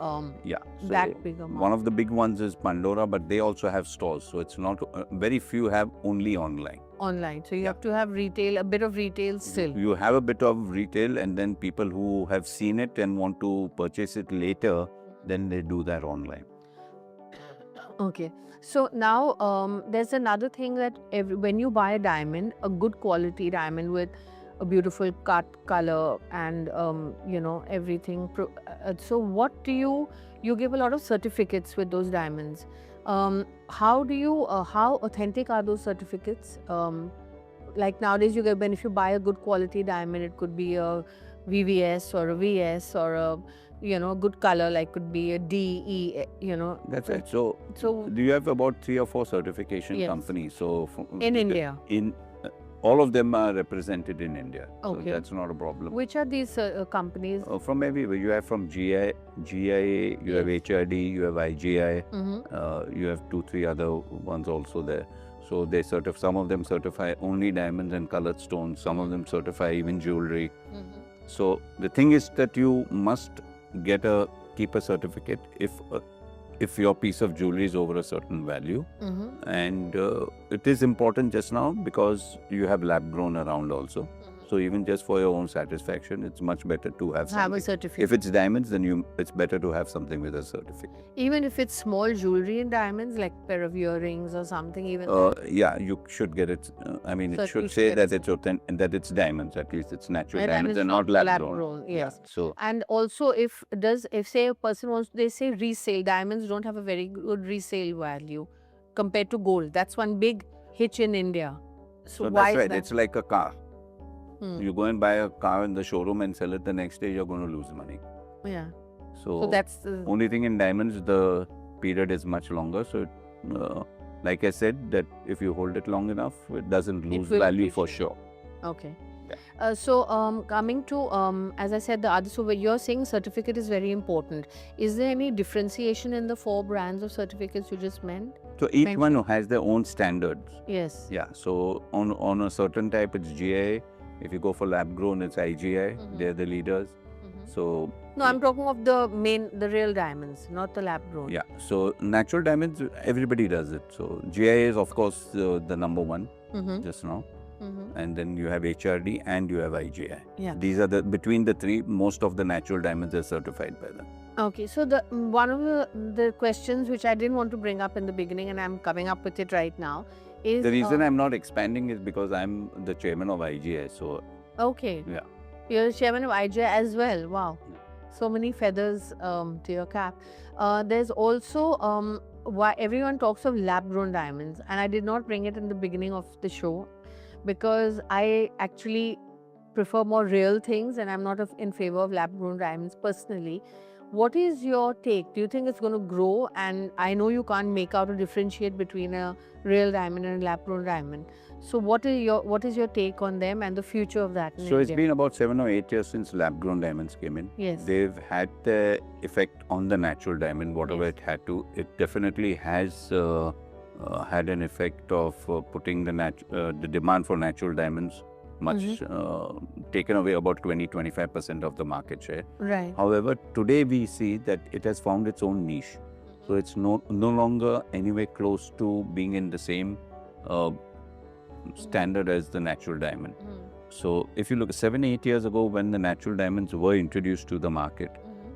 Yeah. So that big amount. one of the big ones is Pandora, but they also have stores. So it's not, very few have only online. Online. So you Yeah. have to have retail, a bit of retail still. You have a bit of retail, and then people who have seen it and want to purchase it later, then they do that online. Okay. So now there's another thing that when you buy a diamond, a good quality diamond with a beautiful cut, color, and everything. So what do you give a lot of certificates with those diamonds? How do you how authentic are those certificates? Like nowadays you get, when if you buy a good quality diamond, it could be a VVS or a VS or a good color, like could be a DE, That's right. So So do you have about 3 or 4 certification Yes. companies? So in India, in all of them are represented in India. Okay. So that's not a problem. which are these companies? From everywhere. You have from GIA, you have Yes. HRD, you have IGI, Mm-hmm. you have 2-3 other ones also there. So they some of them certify only diamonds and colored stones. Some of them certify even jewelry. Mm-hmm. So the thing is that you must keep a certificate if your piece of jewelry is over a certain value. Mm-hmm. And it is important just now because you have lab grown around also. So even just for your own satisfaction, it's much better to have Have a something. certificate. If it's diamonds, then it's better to have something with a certificate. Even if it's small jewelry in diamonds, like pair of earrings or something, even Yeah, you should get it. I mean, So it you should should say get that it's authentic, that it's diamonds. At least it's natural and diamonds it's and not lab grown. grown. Yes. Yeah. So And also, if say a person wants, they say resale, diamonds don't have a very good resale value compared to gold. That's one big hitch in India. So why that's is right. that? It's like a car. Hmm. You go and buy a car in the showroom and sell it the next day, you're going to lose money. Yeah. So, So that's the only thing in diamonds, the period is much longer. So, like I said, that if you hold it long enough, it doesn't lose will value for appreciate. sure. Okay. Yeah. So coming to as I said, the other, so when you're saying certificate is very important. Is there any differentiation in the 4 brands of certificates you just meant? So each Mention. one has their own standards. Yes. Yeah. So on a certain type, it's GIA. If you go for lab grown, it's IGI. Mhm. They're the leaders. Mhm. So No, I'm talking of the real diamonds, not the lab grown. yeah. So natural diamonds, everybody does it. So GIA is of course the number one Mm-hmm. just now. Mm-hmm. And then you have HRD and you have IGI. Yeah. These are between the 3, most of the natural diamonds are certified by them. Okay, so the one of the questions which I didn't want to bring up in the beginning, and I'm coming up with it right now, is The reason I'm not expanding is because I'm the chairman of IGI. So okay. yeah. You're chairman of IGI as well. Wow, Yeah. so many feathers to your cap. There's also why everyone talks of lab-grown diamonds, and I did not bring it in the beginning of the show because I actually prefer more real things, and I'm not in favor of lab-grown diamonds personally. What is your take? Do you think it's going to grow? And I know you can't make out or differentiate between a real diamond and a lab-grown diamond. So what is your take on them and the future of that in So it's India? been about 7 or 8 years since lab grown diamonds came in. Yes. They've had the effect on the natural diamond, whatever Yes. it had to. It definitely has had an effect of putting the demand for natural diamonds much taken away about 20-25% of the market share. Right. However, today we see that it has found its own niche. So it's no longer anywhere close to being in the same standard as the natural diamond. So if you look 7-8 years ago when the natural diamonds were introduced to the market,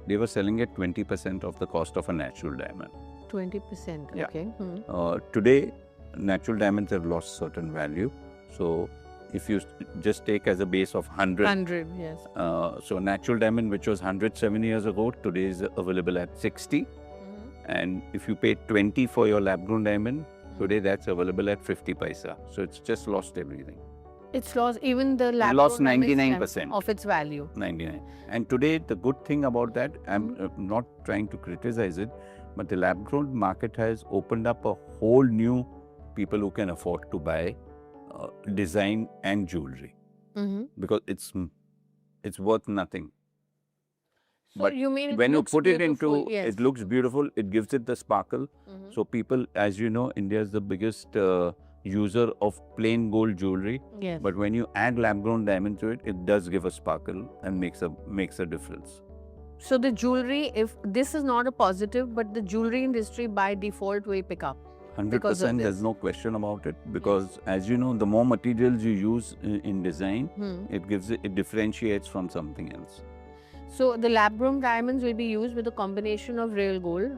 they were selling at 20% of the cost of a natural diamond. 20%. Yeah. Okay. Today, natural diamonds have lost certain value. So if you just take as a base of 100, 100. Yes. so natural diamond which was 100 7 years ago, today is available at 60. And if you pay 20 for your lab grown diamond, today that's available at 50 paisa. So it's just lost everything. It's lost even the lab lost grown diamond is 99% of its value. 99. And today the good thing about that, I'm not trying to criticize it, but the lab grown market has opened up a whole new people who can afford to buy design and jewelry because it's worth nothing. So But you mean when you looks put it beautiful, into, yes. it looks beautiful, it gives it the sparkle. So people, as you know, India is the biggest user of plain gold jewelry. Yes. But when you add lab-grown diamond to it, it does give a sparkle and makes a difference. So the jewelry, if this is not a positive, but the jewelry industry by default will pick up. 100%, this. there's no question about it, because as you know, the more materials you use in design, it differentiates from something else. So the lab-grown diamonds will be used with a combination of real gold,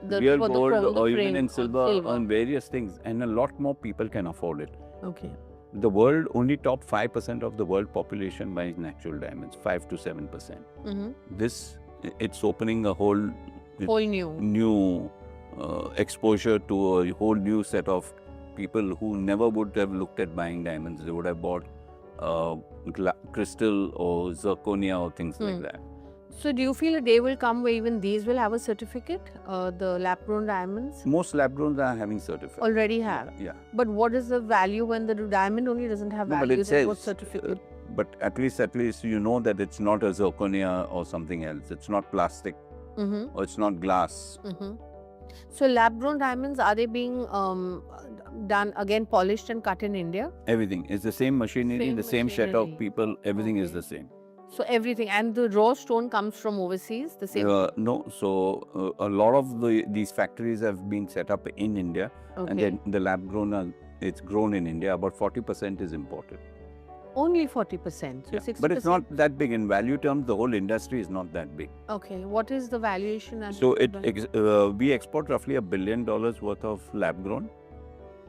Real for the gold crown, the or even frame, in silver on various things, and a lot more people can afford it. Okay. The world, only top 5% of the world population buys natural diamonds, 5 to 7%. This, it's opening a whole new exposure to a whole new set of people who never would have looked at buying diamonds. They would have bought crystal or zirconia or things like that. So do you feel a day will come where even these will have a certificate, the lab-grown diamonds? Most lab-growns are having certificates. Already have? Yeah. But what is the value when the diamond only doesn't have value? But it says, what certificate? But at least you know that it's not a zirconia or something else. It's not plastic or it's not glass. So lab-grown diamonds, are they being done again, polished and cut in India? Everything is the same machinery, the same set of people. Everything is the same. So everything, and the raw stone comes from overseas, the same? No, so a lot of these factories have been set up in India, and then the lab grown, it's grown in India. About 40% is imported. Only 40%. So Yeah. 60%. But it's not that big in value terms. The whole industry is not that big. Okay, what is the valuation? So we export roughly $1 billion worth of lab grown.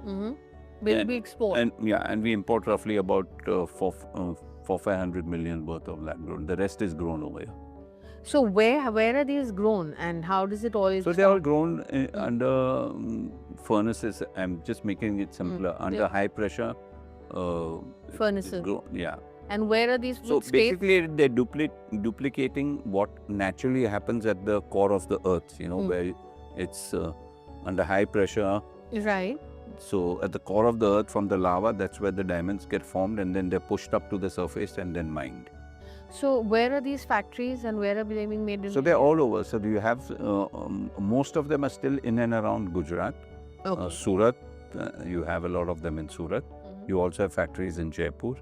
Will be export. And we import roughly about 400-500 million worth of lab grown. The rest is grown over here. So where are these grown, and how does it all? So they are grown under furnaces. I'm just making it simpler. Under high pressure furnaces. Yeah. And where are these? So basically, they're duplicating what naturally happens at the core of the earth. You know, where it's under high pressure. Right. So at the core of the earth, from the lava, that's where the diamonds get formed, and then they're pushed up to the surface and then mined. So where are these factories, and where are they being made? So they're all over. So you have most of them are still in and around Gujarat, Surat. You have a lot of them in Surat. You also have factories in Jaipur.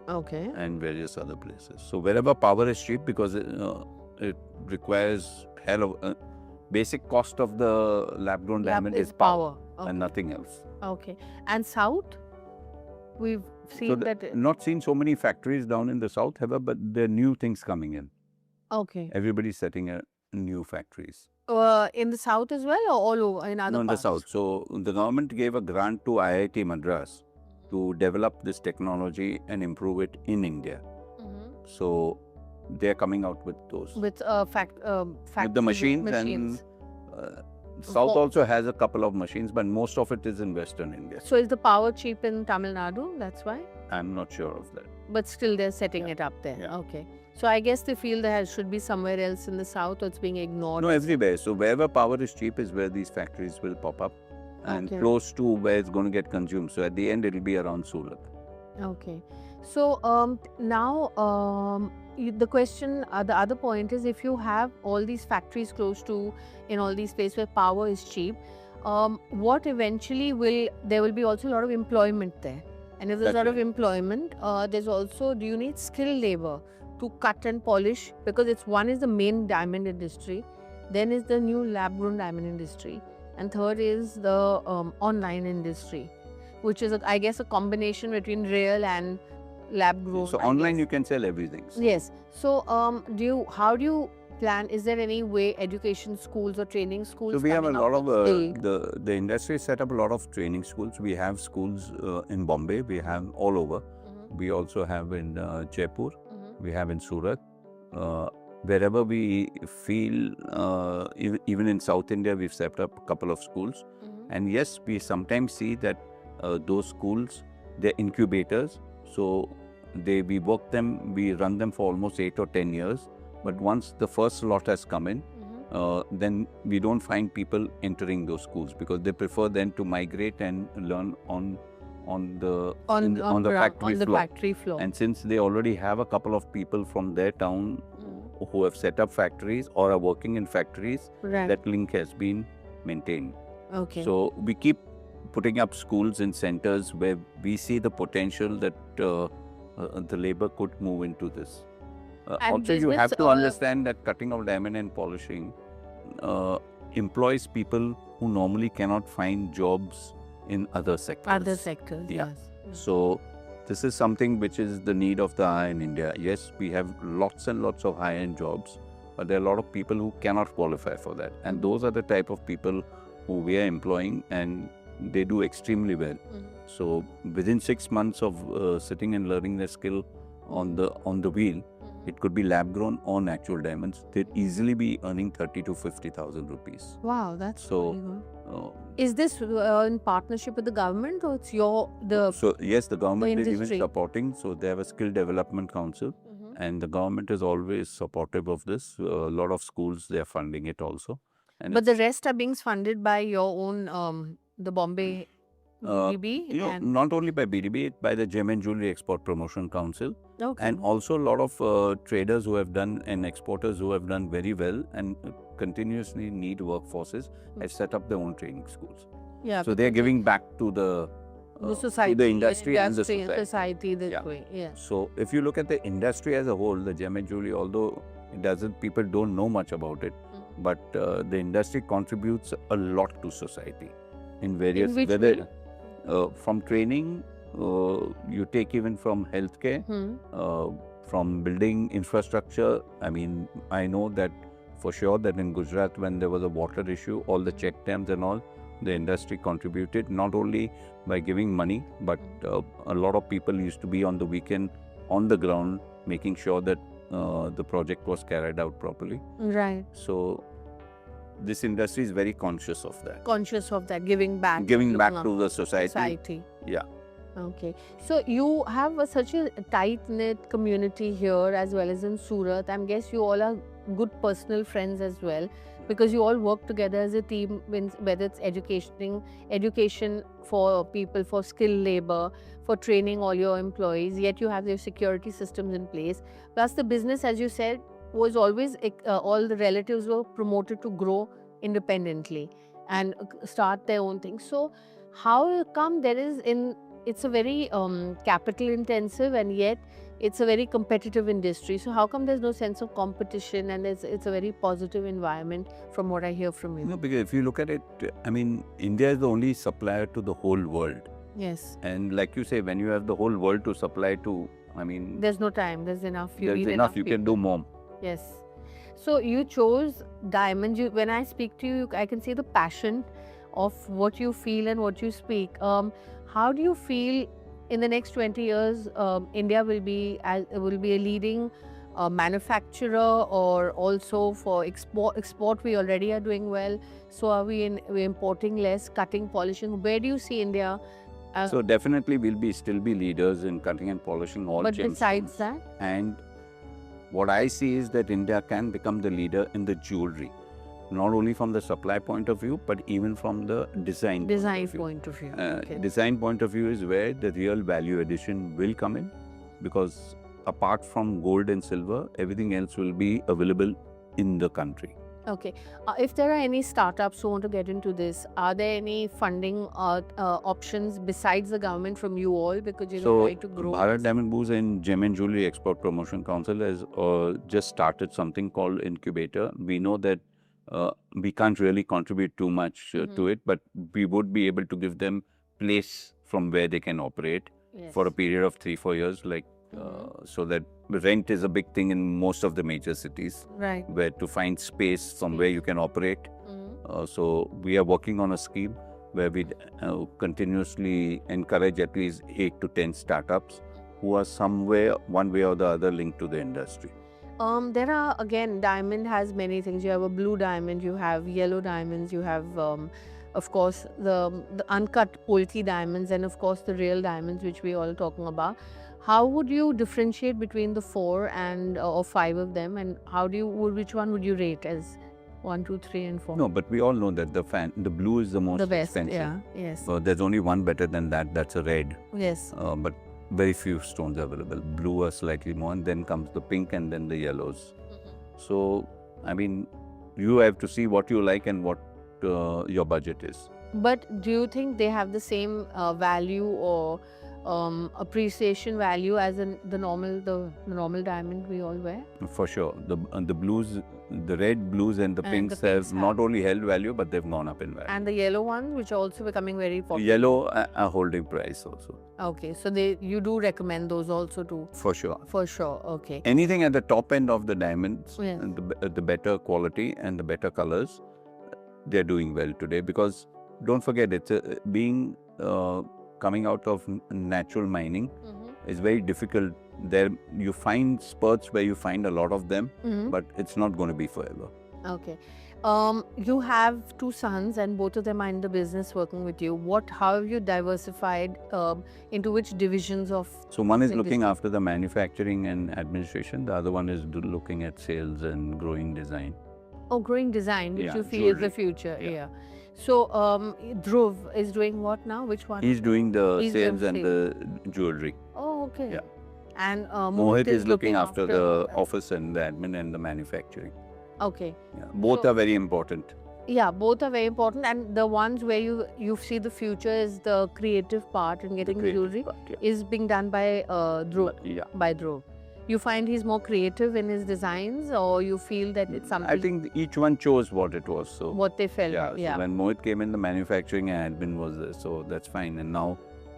Okay. And various other places. So wherever power is cheap, because it requires basic cost of the lab-grown diamond is power. And nothing else. Okay. And south, we've seen not seen so many factories down in the south, however, but there are new things coming in. Okay. Everybody's setting new factories. In the south as well, or all over in other No, in the parts? south. So the government gave a grant to IIT Madras to develop this technology and improve it in India. So they're coming out with those. With with the machines. And South also has a couple of machines, but most of it is in Western India. So is the power cheap in Tamil Nadu? That's why? I'm not sure of that. But still they're setting it up there. Yeah. Okay. So I guess they feel there should be somewhere else in the south, or it's being ignored. No, everywhere. So wherever power is cheap is where these factories will pop up, and close to where it's going to get consumed. So at the end, it'll be around Surat. Okay. So now the question, the other point is, if you have all these factories close to, in all these places where power is cheap, what eventually there will be also a lot of employment there. And if there's a lot of employment, there's also, do you need skilled labor to cut and polish? Because one is the main diamond industry, then is the new lab-grown diamond industry, and third is the online industry, which is, I guess, a combination between real and lab-grown. So online you can sell everything. Yes. So how do you plan? Is there any way education schools or training schools? So we have a lot of the industry set up a lot of training schools. We have schools in Bombay. We have all over. We also have in Jaipur. We have in Surat. Wherever we feel, even in South India, we've set up a couple of schools. And yes, we sometimes see that those schools, they're incubators. So we work them, we run them for almost 8 or 10 years. But once the first lot has come in, then we don't find people entering those schools, because they prefer then to migrate and learn on the factory floor. And since they already have a couple of people from their town who have set up factories or are working in factories, that link has been maintained. Okay. So we keep putting up schools in centers where we see the potential that the labor could move into this. And Also, you business, have to understand that cutting of diamond and polishing employs people who normally cannot find jobs in other sectors. Other sectors, Yeah. yes. So this is something which is the need of the hour in India. Yes, we have lots and lots of high-end jobs, but there are a lot of people who cannot qualify for that. And those are the type of people who we are employing, and they do extremely well. So within 6 months of sitting and learning their skill on the wheel, it could be lab grown or natural diamonds. They'd easily be earning 30 to 50,000 rupees. Wow, that's So, really good. Uh, Is this in partnership with the government, or it's the so yes, the government is even industry. supporting. So they have a skill development council, and the government is always supportive of this. A lot of schools, they are funding it also. And But the rest are being funded by your own the Bombay BDB and not only by BDB, by the Gem and Jewelry Export Promotion Council, okay. and also a lot of traders who have done and exporters who have done very well and continuously need workforces have set up their own training schools. Yeah, So they are giving back to the society, to the industry and the society this Yeah. way. Yeah. So if you look at the industry as a whole, the gem and jewelry, although it doesn't, people don't know much about it, but the industry contributes a lot to society in various which whether way? From training, you take even from healthcare, from building infrastructure. I mean, I know that for sure that in Gujarat, when there was a water issue, all the check dams and all, the industry contributed not only by giving money, but a lot of people used to be on the weekend on the ground making sure that the project was carried out properly. Right. So this industry is very conscious of that. Conscious of that, giving back. Giving back looking to the after society. Yeah. Okay. So you have such a tight-knit community here as well as in Surat. I guess you all are good personal friends as well, because you all work together as a team, whether it's education for people, for skilled labor, for training all your employees, yet you have your security systems in place. Plus the business, as you said, was always, all the relatives were promoted to grow independently and start their own thing. So how come it's a very capital intensive, and yet it's a very competitive industry. So how come there's no sense of competition, and it's a very positive environment from what I hear from you? No, because if you look at it, I mean, India is the only supplier to the whole world. Yes. And like you say, when you have the whole world to supply to, I mean, There's no time. There's enough. You there's need enough. You people. can do more. Yes. So you chose diamond. When I speak to you, I can see the passion of what you feel and what you speak. How do you feel in the next 20 years, India will be a leading manufacturer, or also for export we already are doing well. So are we're importing less, cutting, polishing? Where do you see India? So definitely we'll still be leaders in cutting and polishing all But gemstones. besides that? And what I see is that India can become the leader in the jewelry, not only from the supply point of view, but even from the design Point of view. Okay. Design point of view is where the real value addition will come in, because apart from gold and silver, everything else will be available in the country. Okay. If there are any startups who want to get into this, are there any funding options besides the government from you all? Because you're So trying to grow. Bharat Diamond Booz and Gem and Jewelry Export Promotion Council has just started something called Incubator. We know that we can't really contribute too much to it, but we would be able to give them place from where they can operate for a period of 3-4 years, like so that rent is a big thing in most of the major cities, Right. where to find space from where you can operate. So we are working on a scheme where we continuously encourage at least 8 to 10 startups who are somewhere, one way or the other, linked to the industry. There are, again, diamond has many things. You have a blue diamond, you have yellow diamonds, you have, of course, the uncut Polki diamonds, and of course the real diamonds, which we all talking about. How would you differentiate between the 4 and or 5 of them, and which one would you rate as 1, 2, 3, and 4? No, but we all know that the blue is the most The best, expensive. yeah, yes. There's only one better than that. That's a red. Yes. But very few stones available. Blue are slightly more, and then comes the pink, and then the yellows. So, I mean, you have to see what you like and what your budget is. But do you think they have the same value or appreciation value as in the normal diamond we all wear? For sure. The blues, the red, blues and the And pinks the pinks have not have. only held value, but they've gone up in value. And the yellow ones, which are also becoming very popular. Yellow are holding price also. Okay, so you do recommend those also too? For sure. For sure, okay. Anything at the top end of the diamonds, Yes. and the better quality and the better colors, they're doing well today, because don't forget, it's coming out of natural mining is very difficult. There you find spurts where you find a lot of them, but it's not going to be forever. Okay. You have two sons and both of them are in the business working with you. How have you diversified into which divisions of? So one is the looking business? after the manufacturing and administration. The other one is looking at sales and growing design. Oh, growing design, which Yeah, you feel is the jewelry. future. Yeah. Yeah. So Dhruv is doing what now? Which one? He's doing the He's sales doing and the jewelry. Oh, okay. Yeah. And Mohit is looking after the office and the admin and the manufacturing. Okay. Yeah. Both So- are very important. Yeah, both are very important. And the ones where you see the future is the creative part and getting the creative jewelry part, yeah. is being done by Dhruv. Yeah. By Dhruv. You find he's more creative in his designs, or you feel that it's something I think each one chose what it was. So what they felt. yeah. Yeah. So when Mohit came in, the manufacturing and admin was there. So that's fine. And now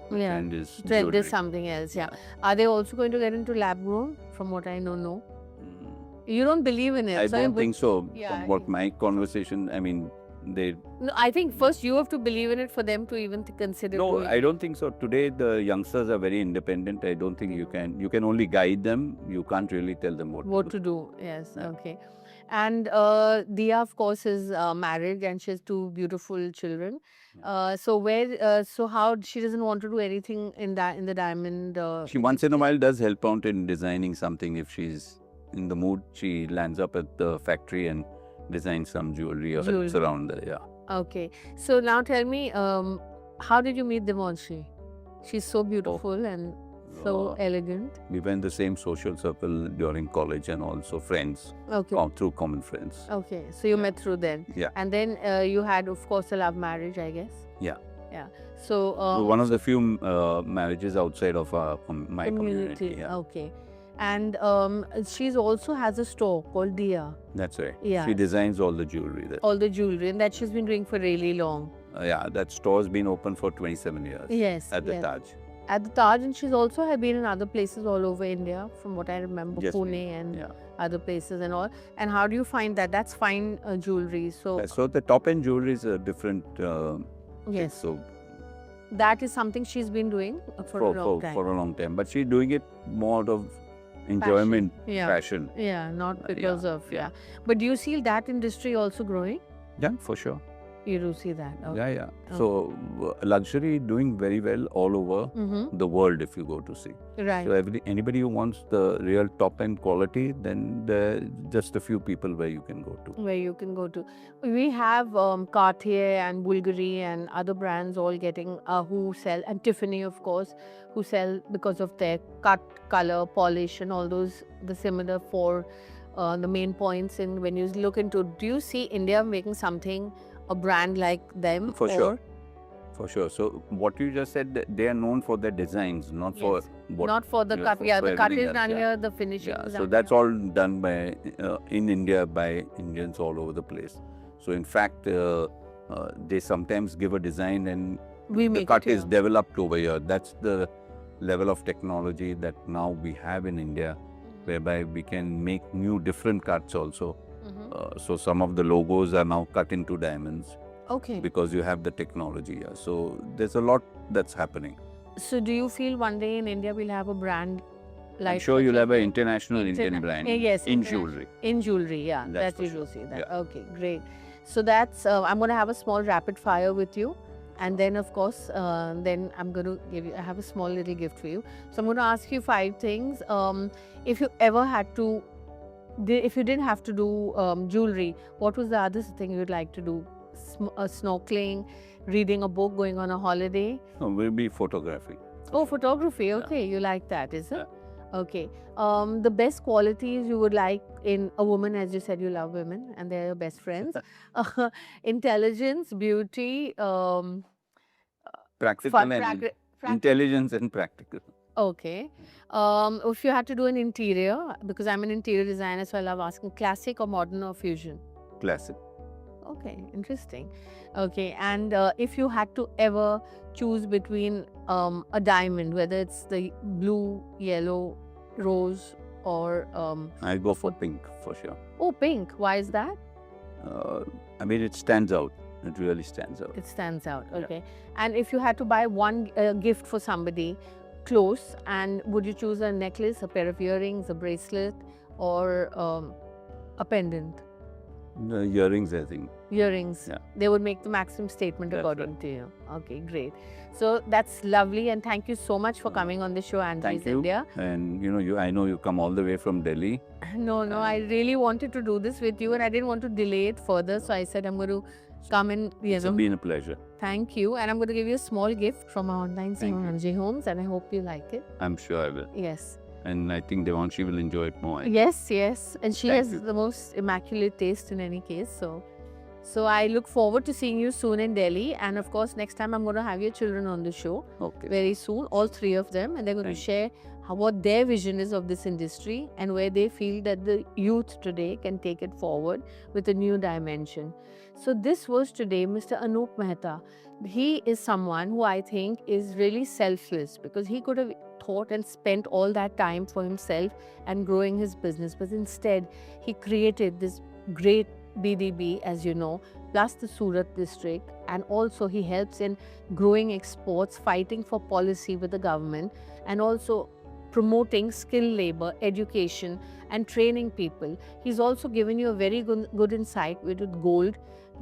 the Yeah. trend is Trend jewelry. is something else. Yeah. Are they also going to get into lab grown? From what I know, no. Mm, You don't believe in it. I so don't think so. Yeah, From what my conversation, I mean, they. No, I think first you have to believe in it for them to even consider. No, doing I don't think so. Today the youngsters are very independent. I don't think you can only guide them. You can't really tell them what to do. Yes, Yeah. okay. And Dia, of course, is married and she has two beautiful children. So how she doesn't want to do anything in the diamond? She once in a while does help out in designing something. If she's in the mood, she lands up at the factory and designs some jewelry or helps Jewelry. around there. Yeah. Okay. So now tell me, how did you meet Devanshi? She's so beautiful and so Uh, elegant. We were in the same social circle during college and also friends, Okay. through common friends. Okay. So you Yeah. met through then. Yeah. And then you had, of course, a love marriage, I guess. Yeah. Yeah. So So one of the few marriages outside of my community. Yeah. Okay. And she's also has a store called Dia. That's right. Yeah. She designs all the jewelry there. All the jewelry, and that she's been doing for really long. Yeah, that store's been open for 27 years. Yes. At the yes. Taj. At the Taj, and she's also had been in other places all over India, from what I remember, Yes, Pune and Yeah. other places and all. And how do you find that? That's fine jewelry. So So the top end jewelry is a different. yes, So that is something she's been doing for a long time. for a long time, but she's doing it more out of enjoyment, Yeah. passion. Yeah, not Yeah, because of yeah. But do you see that industry also growing? Yeah, for sure. You do see that. Okay. Yeah, yeah. So luxury doing very well all over Mm-hmm. the world if you go to see. Right. So anybody who wants the real top end quality, then there are just a few people where you can go to. Where you can go to. We have Cartier and Bulgari and other brands all getting who sell, and Tiffany, of course, who sell because of their cut, color, polish, and all those the similar for the main points. And when you look into, do you see India making something, a brand like them? For sure. For sure. So what you just said, they are known for their designs, not for Yes. what. Not for the yeah, cut. for- Yeah, for the cut everything is else, done yeah. here, the finishing Yeah, is so done that's here. all done by in India by Indians all over the place. So in fact, they sometimes give a design and We the make cut it is here. developed over here. That's the level of technology that now we have in India, whereby we can make new different cuts also. Mhm. So some of the logos are now cut into diamonds Okay. because you have the technology here. So there's a lot that's happening. So do you feel one day in India we'll have a brand like? I'm sure you'll have an international Interna- Indian brand yes, in international. jewelry. In jewelry, yeah, That's that for you sure. will see that. Yeah. Okay, great. So that's I'm going to have a small rapid fire with you, and then of course, then I'm going to give you. I have a small little gift for you. So I'm going to ask you 5 things. If you ever had to, if you didn't have to do jewelry, what was the other thing you'd like to do? Snorkeling, reading a book, going on a holiday. No, will be photography. Oh, photography. Okay, you like that, is it? Okay. The best qualities you would like in a woman, as you said, you love women and they're your best friends. Intelligence, beauty, Practical and practical. intelligence and practical. Okay. If you had to do an interior, because I'm an interior designer, so I love asking classic or modern or fusion. Classic. Okay, interesting. Okay, and if you had to ever choose between a diamond, whether it's the blue, yellow, rose, or I go for pink for sure. oh, pink. Why is that? Uh, I mean, it stands out. It really stands out. It stands out. Yeah. Okay. And if you had to buy one gift for somebody close, and would you choose a necklace, a pair of earrings, a bracelet, or a pendant? The earrings, I think. Earrings. Yeah. They would make the maximum statement That's according right. to you. Okay, great. So that's lovely, and thank you so much for coming on the show, Angie's Thank you. India. And I know you come all the way from Delhi. No, I really wanted to do this with you, and I didn't want to delay it further. So I said I'm going to come and It's been a pleasure. thank you, and I'm going to give you a small gift from our online Thank team, you. Anji Homes, and I hope you like it. I'm sure I will. Yes. And I think Devanshi will enjoy it more. Yes, and she Thank has you. the most immaculate taste in any case. So I look forward to seeing you soon in Delhi, and of course next time I'm going to have your children on the show Okay. very soon, all three of them, and they're going to Thank share what their vision is of this industry and where they feel that the youth today can take it forward with a new dimension. So this was today Mr. Anup Mehta. He is someone who I think is really selfless, because he could have thought and spent all that time for himself and growing his business, but instead he created this great BDB, as you know, plus the Surat district, and also he helps in growing exports, fighting for policy with the government, and also promoting skilled labor, education, and training people. He's also given you a very good insight with gold,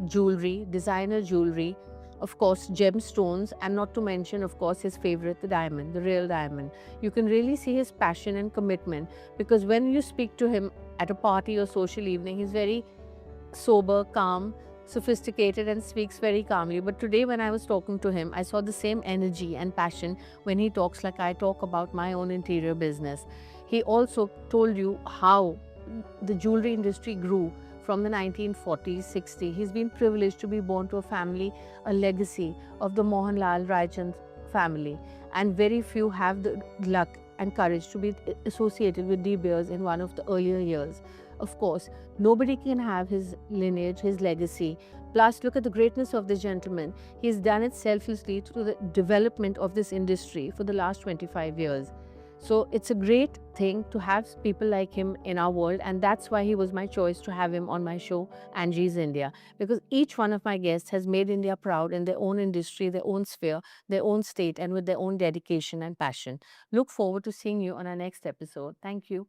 jewelry, designer jewelry, of course, gemstones, and not to mention, of course, his favorite, the diamond, the real diamond. You can really see his passion and commitment, because when you speak to him at a party or social evening, he's very sober, calm, sophisticated, and speaks very calmly. But today, when I was talking to him, I saw the same energy and passion when he talks like I talk about my own interior business. He also told you how the jewelry industry grew from the 1940s, 60s. He's been privileged to be born to a family, a legacy of the Mohanlal Raichand family. And very few have the luck and courage to be associated with De Beers in one of the earlier years. Of course, nobody can have his lineage, his legacy. Plus, look at the greatness of this gentleman. He's done it selflessly to the development of this industry for the last 25 years. So it's a great thing to have people like him in our world, and that's why he was my choice to have him on my show, Angie's India, because each one of my guests has made India proud in their own industry, their own sphere, their own state, and with their own dedication and passion. Look forward to seeing you on our next episode. Thank you.